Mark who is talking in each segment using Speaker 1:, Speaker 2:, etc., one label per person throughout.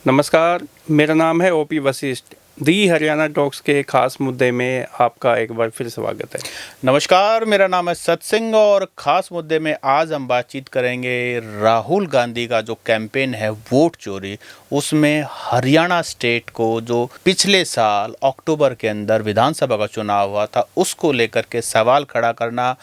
Speaker 1: नमस्कार, मेरा नाम है ओपी वशिष्ठ। दी हरियाणा टॉक्स के खास मुद्दे में आपका एक बार फिर स्वागत है।
Speaker 2: नमस्कार, मेरा नाम है सत्सिंह और ख़ास मुद्दे में आज हम बातचीत करेंगे राहुल गांधी का जो कैंपेन है वोट चोरी, उसमें हरियाणा स्टेट को जो पिछले साल अक्टूबर के अंदर विधानसभा का चुनाव हुआ था उसको लेकर के सवाल खड़ा करना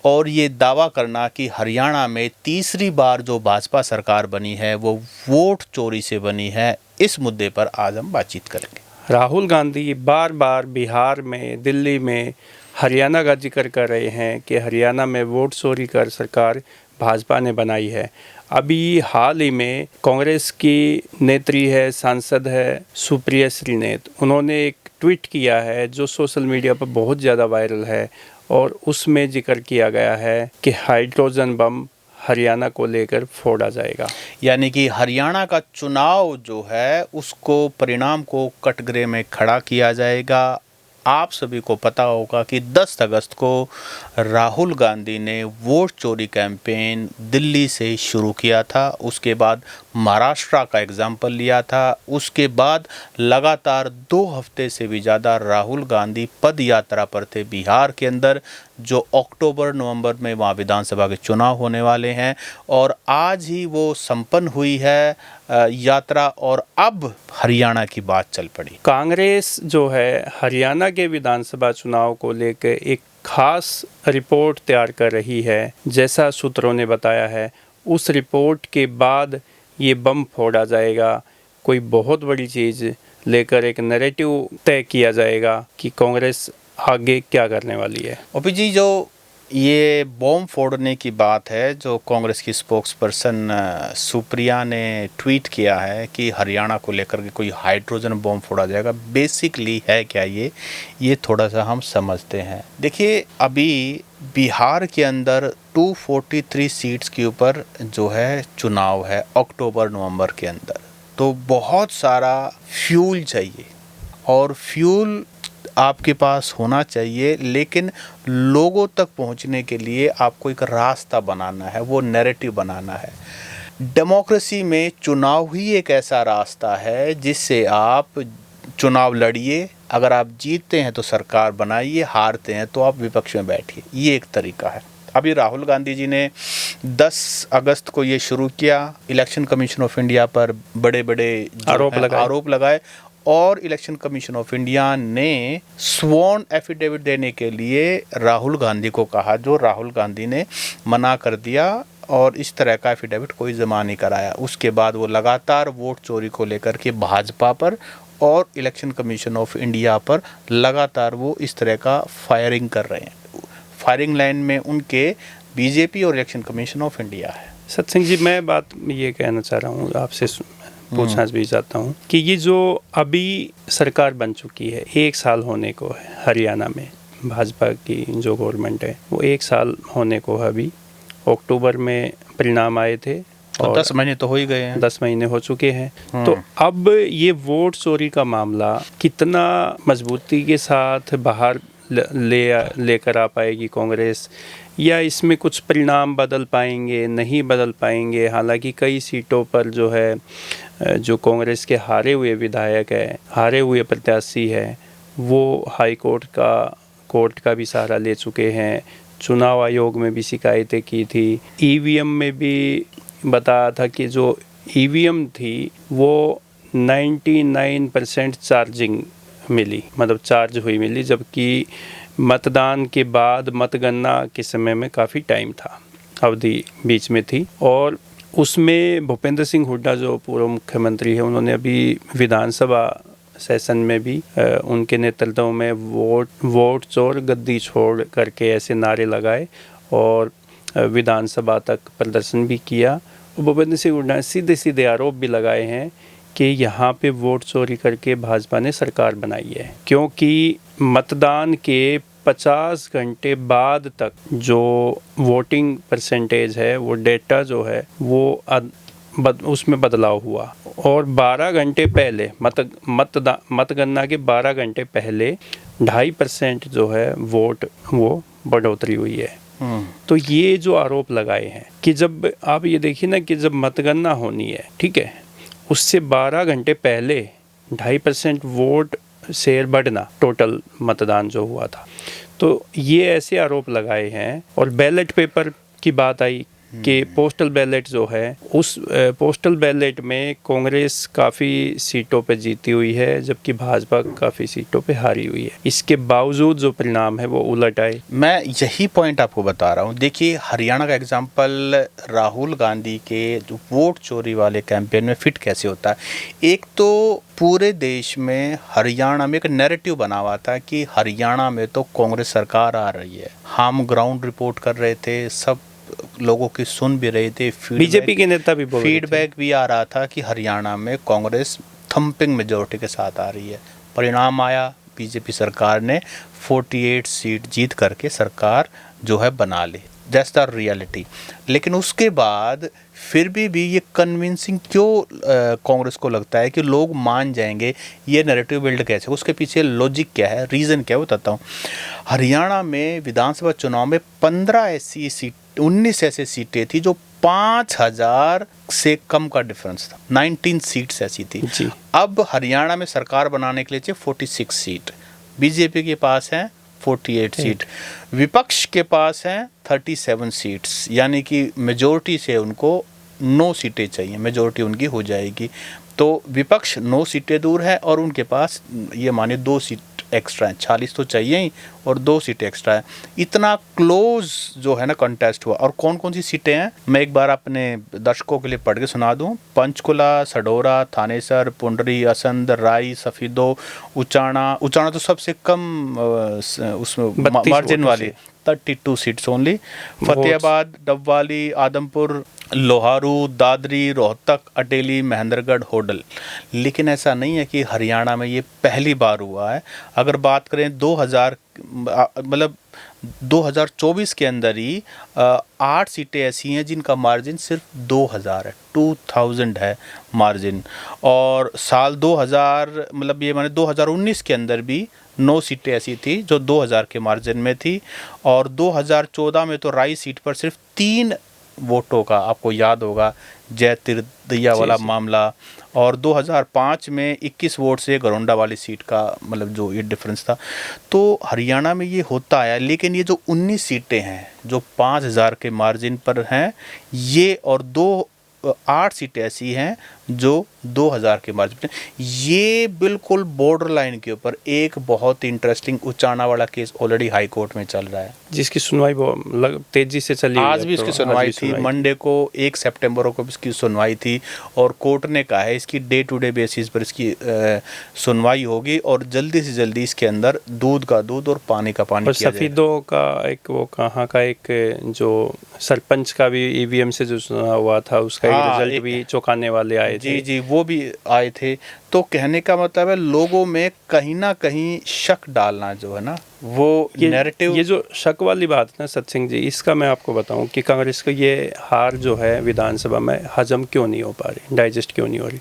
Speaker 2: और ये दावा करना कि हरियाणा में तीसरी बार जो भाजपा सरकार बनी है वो वोट चोरी से बनी है। इस मुद्दे पर आज हम बातचीत करेंगे।
Speaker 1: राहुल गांधी बार बार बिहार में, दिल्ली में हरियाणा का जिक्र कर रहे हैं कि हरियाणा में वोट चोरी कर सरकार भाजपा ने बनाई है। अभी हाल ही में कांग्रेस की नेत्री है, सांसद है सुप्रिया श्रीनेत, उन्होंने एक ट्वीट किया है जो सोशल मीडिया पर बहुत ज़्यादा वायरल है और उसमें जिक्र किया गया है कि हाइड्रोजन बम हरियाणा को लेकर फोड़ा जाएगा।
Speaker 2: यानी कि हरियाणा का चुनाव जो है उसको परिणाम को कटघरे में खड़ा किया जाएगा। आप सभी को पता होगा कि 10 अगस्त को राहुल गांधी ने वोट चोरी कैंपेन दिल्ली से शुरू किया था, उसके बाद महाराष्ट्र का एग्जाम्पल लिया था, उसके बाद लगातार 2 हफ्ते से भी ज़्यादा राहुल गांधी पद यात्रा पर थे बिहार के अंदर, जो अक्टूबर नवंबर में वहाँ विधानसभा के चुनाव होने वाले हैं और आज ही वो संपन्न हुई है यात्रा और अब हरियाणा की बात चल पड़ी।
Speaker 1: कांग्रेस जो है हरियाणा के विधानसभा चुनाव को लेकर एक खास रिपोर्ट तैयार कर रही है। जैसा सूत्रों ने बताया है, उस रिपोर्ट के बाद ये बम फोड़ा जाएगा, कोई बहुत बड़ी चीज़ लेकर एक नैरेटिव तय किया जाएगा कि कांग्रेस आगे क्या करने वाली है।
Speaker 2: ओपी जी, जो ये बॉम्ब फोड़ने की बात है, जो कांग्रेस की स्पोक्सपर्सन सुप्रिया ने ट्वीट किया है कि हरियाणा को लेकर के कोई हाइड्रोजन बॉम्ब फोड़ा जाएगा, बेसिकली है क्या ये थोड़ा सा हम समझते हैं। देखिए, अभी बिहार के अंदर 243 सीट्स के ऊपर जो है चुनाव है अक्टूबर नवंबर के अंदर, तो बहुत सारा फ्यूल चाहिए और फ्यूल आपके पास होना चाहिए, लेकिन लोगों तक पहुंचने के लिए आपको एक रास्ता बनाना है, वो नैरेटिव बनाना है। डेमोक्रेसी में चुनाव ही एक ऐसा रास्ता है जिससे आप चुनाव लड़िए, अगर आप जीतते हैं तो सरकार बनाइए, हारते हैं तो आप विपक्ष में बैठिए, ये एक तरीका है। अभी राहुल गांधी जी ने 10 अगस्त को ये शुरू किया, इलेक्शन कमीशन ऑफ इंडिया पर बड़े बड़े आरोप लगाए और इलेक्शन कमीशन ऑफ इंडिया ने स्वॉन एफिडेविट देने के लिए राहुल गांधी को कहा, जो राहुल गांधी ने मना कर दिया और इस तरह का एफिडेविट कोई जमा नहीं कराया। उसके बाद वो लगातार वोट चोरी को लेकर के भाजपा पर और इलेक्शन कमीशन ऑफ इंडिया पर लगातार वो इस तरह का फायरिंग कर रहे हैं। फायरिंग लाइन में उनके बीजेपी और इलेक्शन कमीशन ऑफ इंडिया है।
Speaker 1: सत्सिंह जी, मैं बात ये कहना चाह रहा हूँ, आपसे पूछना भी चाहता हूँ कि ये जो अभी सरकार बन चुकी है, 1 साल होने को है हरियाणा में, भाजपा की जो गवर्नमेंट है वो 1 साल होने को है। अभी अक्टूबर में परिणाम आए थे और
Speaker 2: 10 महीने तो हो ही गए हैं,
Speaker 1: 10 महीने हो चुके हैं। तो अब ये वोट चोरी का मामला कितना मजबूती के साथ बाहर लेकर आ पाएगी कांग्रेस, या इसमें कुछ परिणाम बदल पाएंगे, नहीं बदल पाएंगे? हालांकि कई सीटों पर जो है, जो कांग्रेस के हारे हुए विधायक है, हारे हुए प्रत्याशी है, वो हाई कोर्ट का भी सहारा ले चुके हैं। चुनाव आयोग में भी शिकायतें की थी, ईवीएम में भी बताया था कि जो ईवीएम थी वो 99% चार्जिंग मिली, मतलब चार्ज हुई मिली, जबकि मतदान के बाद मतगणना के समय में काफ़ी टाइम था, अवधि बीच में थी। और उसमें भूपेंद्र सिंह हुड्डा जो पूर्व मुख्यमंत्री है, उन्होंने अभी विधानसभा सेशन में भी उनके नेतृत्व में वोट चोर गद्दी छोड़ करके ऐसे नारे लगाए और विधानसभा तक प्रदर्शन भी किया। भूपेंद्र सिंह हुड्डा ने सीधे सीधे आरोप भी लगाए हैं कि यहाँ पे वोट चोरी करके भाजपा ने सरकार बनाई है, क्योंकि मतदान के 50 घंटे बाद तक जो वोटिंग परसेंटेज है, वो डेटा जो है वो उसमें बदलाव हुआ और 12 घंटे पहले मतगणना के 12 घंटे पहले 2.5% जो है वोट वो बढ़ोतरी हुई है। तो ये जो आरोप लगाए हैं कि जब आप ये देखिए ना कि जब मतगणना होनी है, ठीक है, उससे 12 घंटे पहले 2.5% वोट शेयर बढ़ना टोटल मतदान जो हुआ था। तो ये ऐसे आरोप लगाए हैं। और बैलेट पेपर की बात आई कि पोस्टल बैलेट जो है, उस पोस्टल बैलेट में कांग्रेस काफ़ी सीटों पे जीती हुई है, जबकि भाजपा काफ़ी सीटों पे हारी हुई है। इसके बावजूद जो परिणाम है वो उलट आए।
Speaker 2: मैं यही पॉइंट आपको बता रहा हूँ। देखिए, हरियाणा का एग्जाम्पल राहुल गांधी के जो वोट चोरी वाले कैंपेन में फिट कैसे होता है। एक तो पूरे देश में हरियाणा में एक नैरेटिव बना हुआ था कि हरियाणा में तो कांग्रेस सरकार आ रही है। हम ग्राउंड रिपोर्ट कर रहे थे, सब लोगों की सुन भी रहे थे,
Speaker 1: बीजेपी के नेता भी बोल रहे थे।
Speaker 2: फीडबैक भी आ रहा था कि हरियाणा में कांग्रेस थंपिंग मेजोरिटी के साथ आ रही है। परिणाम आया, बीजेपी सरकार ने 48 सीट जीत करके सरकार जो है बना ली। That's the reality. लेकिन उसके बाद फिर भी ये कन्विंसिंग क्यों कांग्रेस को लगता है कि लोग मान जाएंगे, ये नैरेटिव बिल्ड कैसे, उसके पीछे लॉजिक क्या है, रीज़न क्या है, बताता हूँ। हरियाणा में विधानसभा चुनाव में 19 ऐसे सीटें थी जो 5,000 से कम का डिफरेंस था। 19 सीट्स ऐसी थी
Speaker 1: जी।
Speaker 2: अब हरियाणा में सरकार बनाने के लिए चाहिए 46 सीट। बीजेपी के पास है 48 सीट, विपक्ष के पास हैं 37 सीट्स, यानी कि मेजोरिटी से उनको 9 सीटें चाहिए, मेजोरिटी उनकी हो जाएगी। तो विपक्ष 9 सीटें दूर है और उनके पास ये मानिए 2 सीट एक्स्ट्रा है। 40 तो चाहिए ही और 2 सीटें एक्स्ट्रा है। इतना क्लोज जो है ना कंटेस्ट हुआ। और कौन कौन सी सीटें हैं मैं एक बार अपने दर्शकों के लिए पढ़ के सुना दूं। पंचकुला, सडोरा, थानेसर, पुंडरी, असंध, राई, सफीदो, उचाना तो सबसे कम उसमें मार्जिन वाली 32 सीट्स ओनली। फतेहाबाद, डबवाली, आदमपुर, लोहारू, दादरी, रोहतक, अटेली, महेंद्रगढ़, होडल। लेकिन ऐसा नहीं है कि हरियाणा में ये पहली बार हुआ है। अगर बात करें 2024 के अंदर ही 8 सीटें ऐसी हैं जिनका मार्जिन सिर्फ 2000 है, 2000 है मार्जिन। और साल 2000 मतलब ये माने 2019 के अंदर भी 9 सीटें ऐसी थी जो 2000 के मार्जिन में थी। और 2014 में तो राई सीट पर सिर्फ 3 वोटों का, आपको याद होगा जय तिरदिया वाला मामला। और 2005 में 21 वोट से गरोंडा वाली सीट का मतलब जो ये डिफरेंस था। तो हरियाणा में ये होता आया। लेकिन ये जो 19 सीटें हैं जो 5000 के मार्जिन पर हैं, ये और 8 सीटें ऐसी हैं जो 2000 के मार्जिन पर, ये बिल्कुल बॉर्डर लाइन के ऊपर एक बहुत इंटरेस्टिंग उचाना वाला केस ऑलरेडी हाई कोर्ट में चल रहा है,
Speaker 1: जिसकी सुनवाई बहुत तेजी से चली।
Speaker 2: आज भी इसकी सुनवाई थी। मंडे को 1 सितंबर को इसकी सुनवाई थी और कोर्ट ने कहा है इसकी डे टू डे बेसिस पर इसकी सुनवाई होगी और जल्दी से जल्दी इसके अंदर दूध का दूध और पानी का पानी किया जाएगा।
Speaker 1: सफीदों का एक वो कहाँ का एक जो सरपंच का भी ईवीएम से जो सुना हुआ था उसका रिजल्ट भी चौंकाने वाले आए थे।
Speaker 2: जी, वो भी आए थे। तो कहने का मतलब है लोगों में कहीं ना कहीं शक डालना जो है ना वो नैरेटिव।
Speaker 1: ये जो शक वाली बात है ना सत सिंह जी, इसका मैं आपको बताऊं कि कांग्रेस को ये हार जो है विधानसभा में हजम क्यों नहीं हो पा रही, डाइजेस्ट क्यों नहीं हो रही।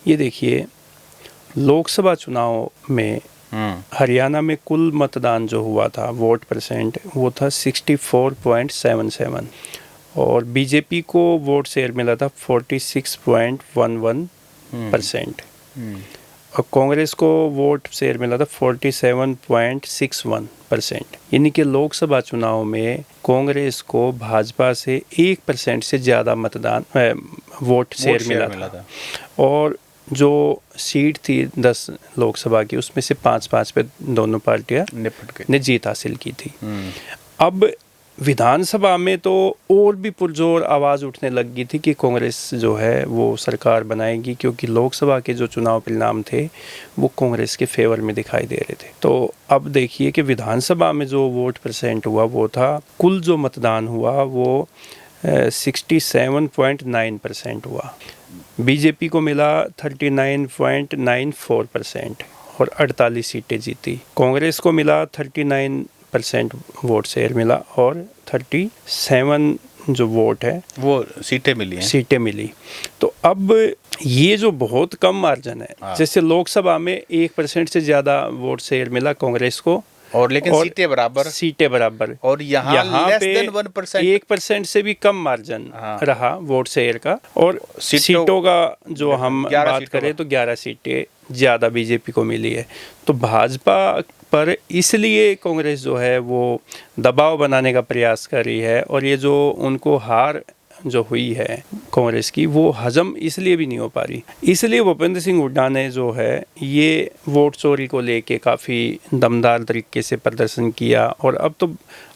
Speaker 1: ये देखिए, लोकसभा चुनाव में हरियाणा में कुल मतदान जो हुआ था वोट परसेंट वो था 64.77 और बीजेपी को वोट शेयर मिला था 46.11% और कांग्रेस को वोट शेयर मिला था 47.61%। यानी कि लोकसभा चुनाव में कांग्रेस को भाजपा से 1% से ज़्यादा मतदान वोट शेयर मिला था। और जो सीट थी 10 लोकसभा की उसमें से 5-5 पे दोनों पार्टियां ने जीत हासिल की थी। अब विधानसभा में तो और भी पुरजोर आवाज़ उठने लग गई थी कि कांग्रेस जो है वो सरकार बनाएगी, क्योंकि लोकसभा के जो चुनाव परिणाम थे वो कांग्रेस के फेवर में दिखाई दे रहे थे। तो अब देखिए कि विधानसभा में जो वोट परसेंट हुआ वो था, कुल जो मतदान हुआ वो 67.9% हुआ। बीजेपी को मिला 39.94% और 48 सीटें जीती। कांग्रेस को मिला 39% वोट शेयर मिला और 37 जो वोट है
Speaker 2: वो सीटें मिली।
Speaker 1: तो अब ये जो बहुत कम मार्जिन है, जैसे लोकसभा में 1% से ज़्यादा वोट शेयर मिला कांग्रेस को
Speaker 2: और लेकिन सीटें बराबर और यहाँ लेस
Speaker 1: पे
Speaker 2: देन 1%,
Speaker 1: 1% से भी कम मार्जिन रहा वोट शेयर का। और सीटों का जो हम बात करें तो 11 सीटें ज़्यादा बीजेपी को मिली है। तो भाजपा पर इसलिए कांग्रेस जो है वो दबाव बनाने का प्रयास कर रही है, और ये जो उनको हार जो हुई है कांग्रेस की, वो हजम इसलिए भी नहीं हो पा रही। इसलिए भूपेंद्र सिंह हुड्डा ने जो है ये वोट चोरी को लेके काफ़ी दमदार तरीके से प्रदर्शन किया। और अब तो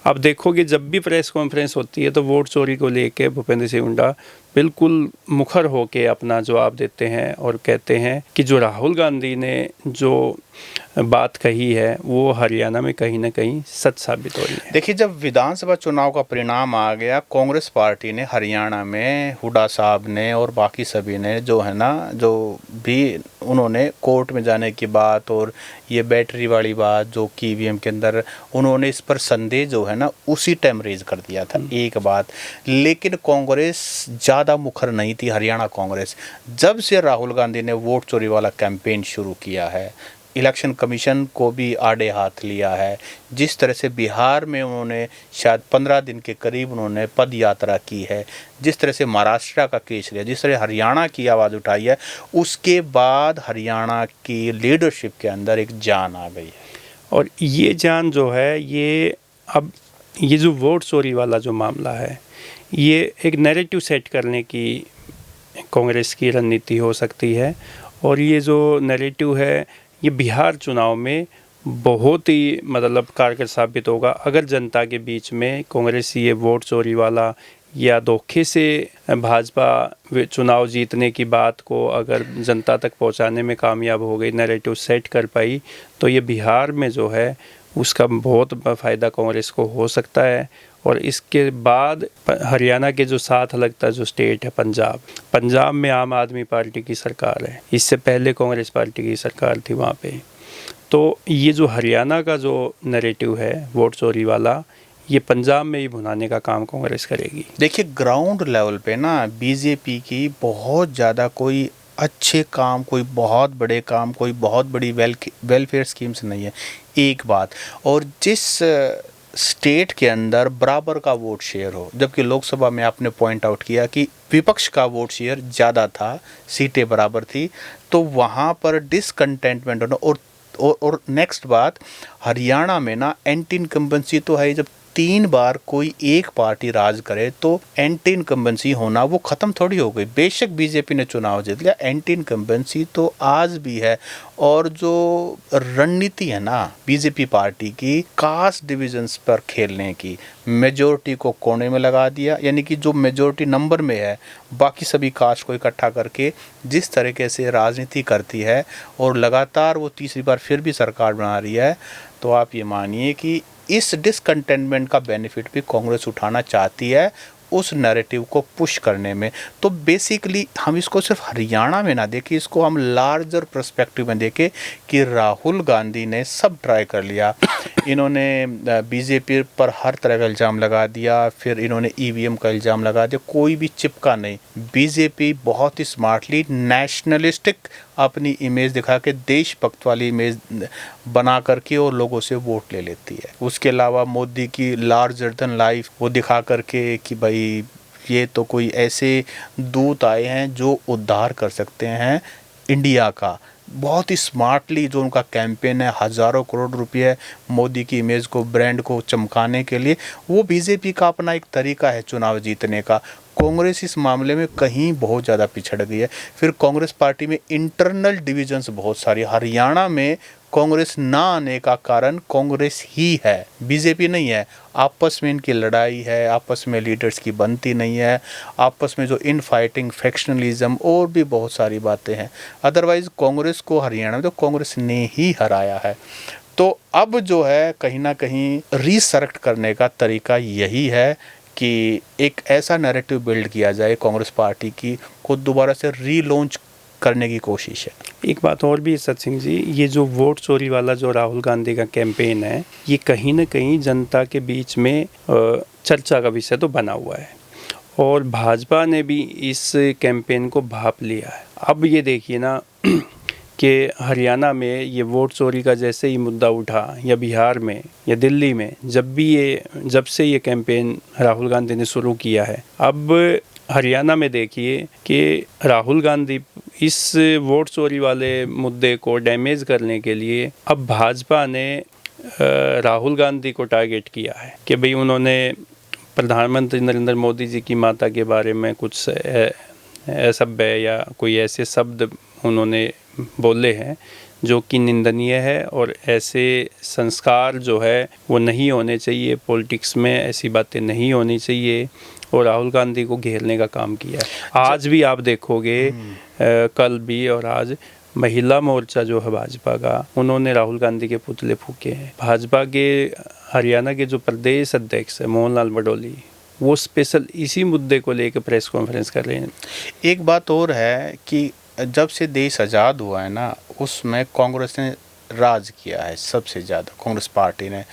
Speaker 1: आप देखोगे जब भी प्रेस कॉन्फ्रेंस होती है तो वोट चोरी को लेके भूपेंद्र सिंह हुड्डा बिल्कुल मुखर होके अपना जवाब देते हैं और कहते हैं कि जो राहुल गांधी ने जो बात कही है वो हरियाणा में कहीं ना कहीं सच साबित हो रही है।
Speaker 2: देखिए, जब विधानसभा चुनाव का परिणाम आ गया, कांग्रेस पार्टी ने हरियाणा में हुड्डा साहब ने और बाकी सभी ने जो है ना, जो भी उन्होंने कोर्ट में जाने की बात और ये बैटरी वाली बात जो कि ईवीएम के अंदर, उन्होंने इस पर संदेह जो है ना उसी टाइम रेज कर दिया था एक बात। लेकिन कांग्रेस ज़्यादा मुखर नहीं थी। हरियाणा कांग्रेस जब से राहुल गांधी ने वोट चोरी वाला कैंपेन शुरू किया है, इलेक्शन कमीशन को भी आड़े हाथ लिया है, जिस तरह से बिहार में उन्होंने शायद 15 दिन के करीब उन्होंने पद यात्रा की है, जिस तरह से महाराष्ट्र का केस लिया, जिस तरह हरियाणा की आवाज़ उठाई है, उसके बाद हरियाणा की लीडरशिप के अंदर एक जान आ गई है।
Speaker 1: और ये जान जो है ये अब ये जो वोट चोरी वाला जो मामला है, ये एक नैरेटिव सेट करने की कांग्रेस की रणनीति हो सकती है। और ये जो नैरेटिव है ये बिहार चुनाव में बहुत ही मतलब कारगर साबित होगा। अगर जनता के बीच में कांग्रेस ये वोट चोरी वाला या धोखे से भाजपा चुनाव जीतने की बात को अगर जनता तक पहुंचाने में कामयाब हो गई, नैरेटिव सेट कर पाई, तो ये बिहार में जो है उसका बहुत फ़ायदा कांग्रेस को हो सकता है। और इसके बाद हरियाणा के जो साथ लगता जो स्टेट है पंजाब में आम आदमी पार्टी की सरकार है, इससे पहले कांग्रेस पार्टी की सरकार थी वहाँ पे। तो ये जो हरियाणा का जो नैरेटिव है वोट चोरी वाला, ये पंजाब में ही भुनाने का काम कांग्रेस करेगी।
Speaker 2: देखिए, ग्राउंड लेवल पे ना बीजेपी की बहुत ज़्यादा कोई अच्छे काम, कोई बहुत बड़े काम, कोई बहुत बड़ी वेलफेयर स्कीम्स नहीं है, एक बात। और जिस स्टेट के अंदर बराबर का वोट शेयर हो, जबकि लोकसभा में आपने पॉइंट आउट किया कि विपक्ष का वोट शेयर ज़्यादा था, सीटें बराबर थी, तो वहाँ पर डिसकंटेंटमेंट होना। और नेक्स्ट बात, हरियाणा में ना एंटी इनकम्बेंसी तो है। जब 3 बार कोई एक पार्टी राज करे तो एंटी इनकम्बेंसी होना वो ख़त्म थोड़ी हो गई। बेशक बीजेपी ने चुनाव जीत लिया, एंटी इनकम्बेंसी तो आज भी है। और जो रणनीति है ना बीजेपी पार्टी की, कास्ट डिविजन्स पर खेलने की, मेजोरिटी को कोने में लगा दिया, यानी कि जो मेजोरिटी नंबर में है बाकी सभी कास्ट को इकट्ठा करके जिस तरीके से राजनीति करती है, और लगातार वो तीसरी बार फिर भी सरकार बना रही है, तो आप ये मानिए कि इस डिसकंटेनमेंट का बेनिफिट भी कांग्रेस उठाना चाहती है उस नैरेटिव को पुश करने में। तो बेसिकली हम इसको सिर्फ हरियाणा में ना देखें, इसको हम लार्जर पर्सपेक्टिव में देखें कि राहुल गांधी ने सब ट्राई कर लिया। इन्होंने बीजेपी पर हर तरह का इल्ज़ाम लगा दिया, फिर इन्होंने ईवीएम का इल्ज़ाम लगा दिया, कोई भी चिपका नहीं। बीजेपी बहुत ही स्मार्टली नेशनलिस्टिक अपनी इमेज दिखा के, देशभक्त वाली इमेज बना करके और लोगों से वोट ले लेती है। उसके अलावा मोदी की लार्जर देन लाइफ वो दिखा करके कि भाई ये तो कोई ऐसे दूत आए हैं जो उद्धार कर सकते हैं इंडिया का। बहुत ही स्मार्टली जो उनका कैंपेन है, हज़ारों करोड़ रुपए मोदी की इमेज को, ब्रांड को चमकाने के लिए, वो बीजेपी का अपना एक तरीका है चुनाव जीतने का। कांग्रेस इस मामले में कहीं बहुत ज़्यादा पिछड़ गई है। फिर कांग्रेस पार्टी में इंटरनल डिविजन्स बहुत सारी। हरियाणा में कांग्रेस ना आने का कारण कांग्रेस ही है, बीजेपी नहीं है। आपस में इनकी लड़ाई है, आपस में लीडर्स की बनती नहीं है, आपस में जो इन फाइटिंग फैक्शनलिज्म और भी बहुत सारी बातें हैं। अदरवाइज़ कांग्रेस को हरियाणा में तो कांग्रेस ने ही हराया है। तो अब जो है कहीं ना कहीं रीसरेक्ट करने का तरीका यही है कि एक ऐसा नैरेटिव बिल्ड किया जाए कांग्रेस पार्टी की को दोबारा से रीलॉन्च करने की कोशिश है।
Speaker 1: एक बात और भी सत सिंह जी, ये जो वोट चोरी वाला जो राहुल गांधी का कैंपेन है, ये कहीं ना कहीं जनता के बीच में चर्चा का विषय तो बना हुआ है, और भाजपा ने भी इस कैंपेन को भांप लिया है। अब ये देखिए ना कि हरियाणा में ये वोट चोरी का जैसे ही मुद्दा उठा, या बिहार में या दिल्ली में, जब से ये कैंपेन राहुल गांधी ने शुरू किया है, अब हरियाणा में देखिए कि राहुल गांधी इस वोट चोरी वाले मुद्दे को डैमेज करने के लिए अब भाजपा ने राहुल गांधी को टारगेट किया है कि भाई उन्होंने प्रधानमंत्री नरेंद्र मोदी जी की माता के बारे में कुछ असभ्य या कोई ऐसे शब्द उन्होंने बोले हैं जो कि निंदनीय है, और ऐसे संस्कार जो है वो नहीं होने चाहिए, पॉलिटिक्स में ऐसी बातें नहीं होनी चाहिए, और राहुल गांधी को घेरने का काम किया है। आज भी आप देखोगे, कल भी और आज महिला मोर्चा जो है भाजपा का, उन्होंने राहुल गांधी के पुतले फूके हैं। भाजपा के हरियाणा के जो प्रदेश अध्यक्ष है मोहन लाल बडोली, वो स्पेशल इसी मुद्दे को लेकर प्रेस कॉन्फ्रेंस कर रहे हैं।
Speaker 2: एक बात और है कि जब से देश आज़ाद हुआ है ना, उसमें कांग्रेस ने राज किया है सबसे ज़्यादा, कांग्रेस पार्टी ने।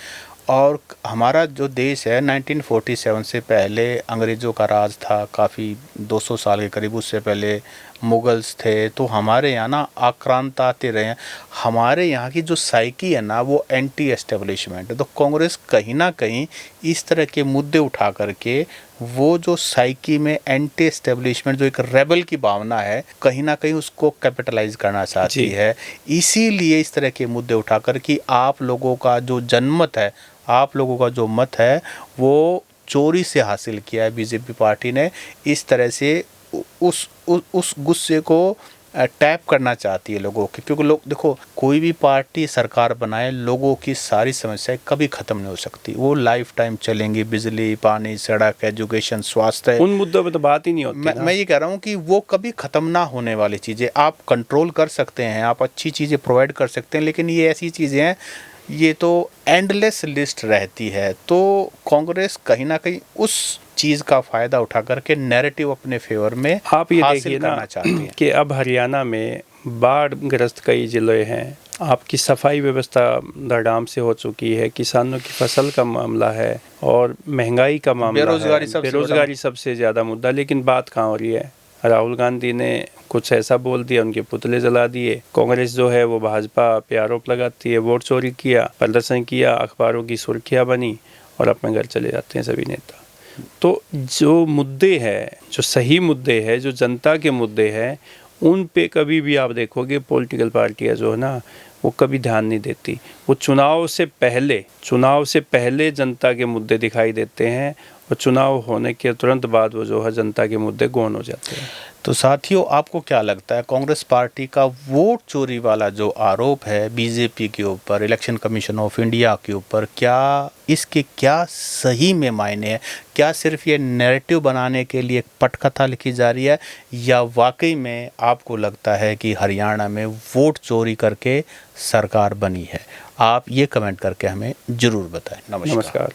Speaker 2: और हमारा जो देश है 1947 से पहले अंग्रेज़ों का राज था, काफ़ी 200 साल के करीब, उससे पहले मुगल्स थे। तो हमारे यहाँ ना आक्रांत आते रहे हैं। हमारे यहाँ की जो साइकी है ना वो एंटी एस्टेब्लिशमेंट है। तो कांग्रेस कहीं ना कहीं इस तरह के मुद्दे उठा करके वो जो साइकी में एंटी एस्टेब्लिशमेंट, जो एक रेबल की भावना है, कहीं ना कहीं उसको कैपिटलाइज करना चाहती है। इसीलिए इस तरह के मुद्दे उठाकर कि आप लोगों का जो जनमत है, आप लोगों का जो मत है, वो चोरी से हासिल किया है बीजेपी पार्टी ने। इस तरह से उस गुस्से को टैप करना चाहती है लोगों के, क्योंकि लोग देखो, कोई भी पार्टी सरकार बनाए, लोगों की सारी समस्याएं कभी खत्म नहीं हो सकती, वो लाइफ टाइम चलेंगी। बिजली, पानी, सड़क, एजुकेशन, स्वास्थ्य,
Speaker 1: उन मुद्दों पे तो बात ही नहीं होती।
Speaker 2: मैं ये कह रहा हूँ कि वो कभी खत्म ना होने वाली चीज़ें आप कंट्रोल कर सकते हैं, आप अच्छी चीज़ें प्रोवाइड कर सकते हैं, लेकिन ये ऐसी चीज़ें हैं, ये तो एंडलेस लिस्ट रहती है। तो कांग्रेस कहीं ना कहीं उस चीज़ का फ़ायदा उठा करके नैरेटिव अपने फेवर में
Speaker 1: आप ये
Speaker 2: हासिल
Speaker 1: देखिए
Speaker 2: करना
Speaker 1: ना
Speaker 2: चाहती हैं
Speaker 1: कि अब हरियाणा में बाढ़ ग्रस्त कई जिले हैं, आपकी सफाई व्यवस्था धड़ाम से हो चुकी है, किसानों की फसल का मामला है, और महंगाई का मामला है, बेरोजगारी सबसे ज़्यादा मुद्दा। लेकिन बात कहाँ हो रही है? राहुल गांधी ने कुछ ऐसा बोल दिया, उनके पुतले जला दिए। कांग्रेस जो है वो भाजपा पे आरोप लगाती है, वोट चोरी किया, प्रदर्शन किया, अखबारों की सुर्खियाँ बनी, और अपने घर चले जाते हैं सभी नेता। तो जो मुद्दे हैं, जो सही मुद्दे हैं, जो जनता के मुद्दे हैं, उन पे कभी भी आप देखोगे पॉलिटिकल पार्टियां जो है ना, वो कभी ध्यान नहीं देती। वो चुनाव से पहले जनता के मुद्दे दिखाई देते हैं, और चुनाव होने के तुरंत बाद वो जो है जनता के मुद्दे गौन हो जाते हैं।
Speaker 2: तो साथियों, आपको क्या लगता है, कांग्रेस पार्टी का वोट चोरी वाला जो आरोप है बीजेपी के ऊपर, इलेक्शन कमीशन ऑफ इंडिया के ऊपर, क्या इसके क्या सही में मायने हैं? क्या सिर्फ ये नैरेटिव बनाने के लिए पटकथा लिखी जा रही है, या वाकई में आपको लगता है कि हरियाणा में वोट चोरी करके सरकार बनी है? आप ये कमेंट करके हमें ज़रूर बताएं। नमस्कार।